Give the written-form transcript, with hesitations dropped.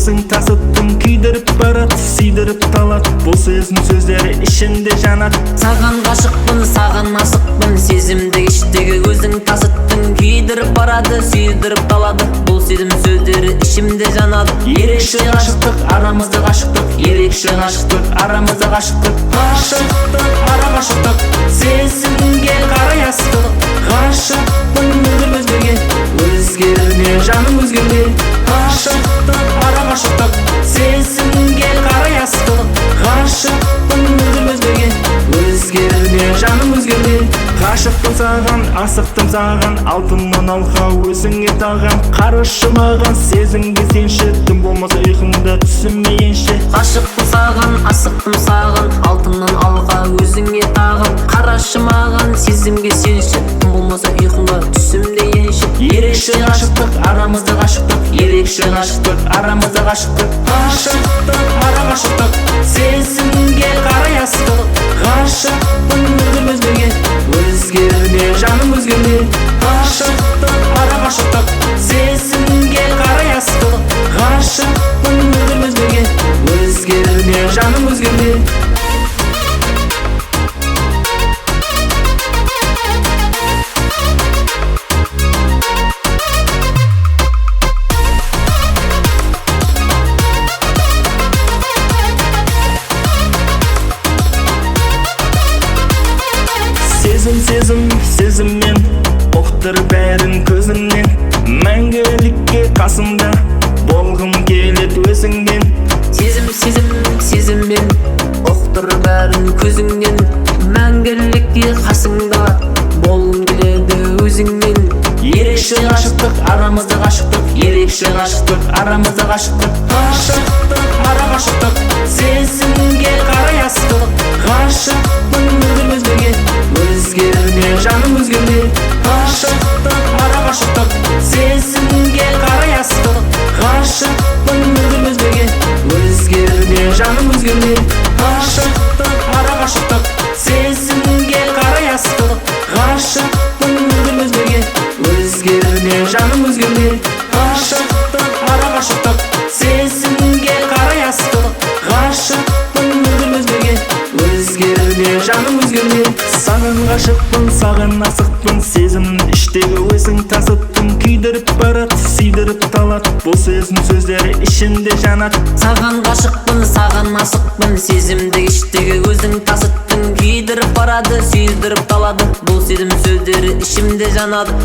өзің тасыттың, күйдіріп барат, сүйдіріп талат. Бұл сезім сөздері ішімде жанат. Саған ғашықпын, саған асықпын, сезімді іштегі өзің тасыттың, күйдіріп барады, сүйдіріп талады. Бұл сезім сөздері ішімде жанады. Ерекше ғашықтық, арамызда ғашықтық, ерекше ғашықтық, арамызда ғашықтық. Ғашықтық, ара ғашықтық, сезімге қарай асықтық. Ғашықпын мүлдем өзгеге, өзгерме жаным өзгерме. Ғашықтық, ара ғашықтық, сезімге қарай асықтық. Ғашықпын мүлдем өзгеге, өзгерме жаным өзгерме. Ғашықпын саған, асықтым саған, алтыннан алқа өзіңе тағам. Қарашы маған, сезімге сенші, түн болмаса ұйқыңда түсіме енші. Ғашықпын саған, асықтым саған, алтыннан алға өзіңе тағам. Қарашы маған, сезімге сенші, түн болмаса ұйқыңда түсімде енші. Ерекше ғашықтық, арамызда ғашықтық, ерекше ғашықтық, арамызда ғашықтық. Ғашықтық, ара ғашықтық, сезімге қарай асықтық. Ғашықпын мүлдем өзгеге, өзгерме жаным өзгерме. Ғашықтық, ара ғашықтық, сезімге қарай асықтық. Ғашықпын мүлдем өзгеге, өзгерме жаным өзгерме. Сезіммен ұқтыр бәрін көзіңнен. Мәңгілікке қасымда болғым келеді өзіңнен. Сезіммен ұқтыр бәрін көзіңнен. Мәңгілікке қасыңда болғым келеді өзіңнен. Ерекше ғашықтық, арамызда ғашықтық, ерекше ғашықтық, арамызда ғашықтық. Ғашықтық, ара ғашықтық, сезімге қарай асықтық. Ғашықпын мүлдем өзгеге, өзгерме жаным өзгерме. Ғашықтық, ара ғашықтық, сезімге қарай асықтық. Ғашықпын мүлдем өзгеге, өзгерме жаным өзгерме. Ғашықтық, ара ғашықтық, сезімге қарай асықтық. Ғашықпын мүлдем өзгеге, өзгерме жаным өзгерме. Ғашықтық, ара ғашықтық, сезімге қарай асықтық. Ғашықпын мүлдем өзгеге, өзгерме жаным өзгерме. Саған ғашықпын, саған асықпын, сезім іштегі өзің тасыттың, күйдіріп барат, сүйдіріп талат. Бұл сезім сөздері ішімде жанат. Саған ғашықпын, саған асықпын, сезімді іштегі өзің тасыттың, күйдіріп барады, сүйдіріп талады. Бұл сезім сөздері ішімде жанады.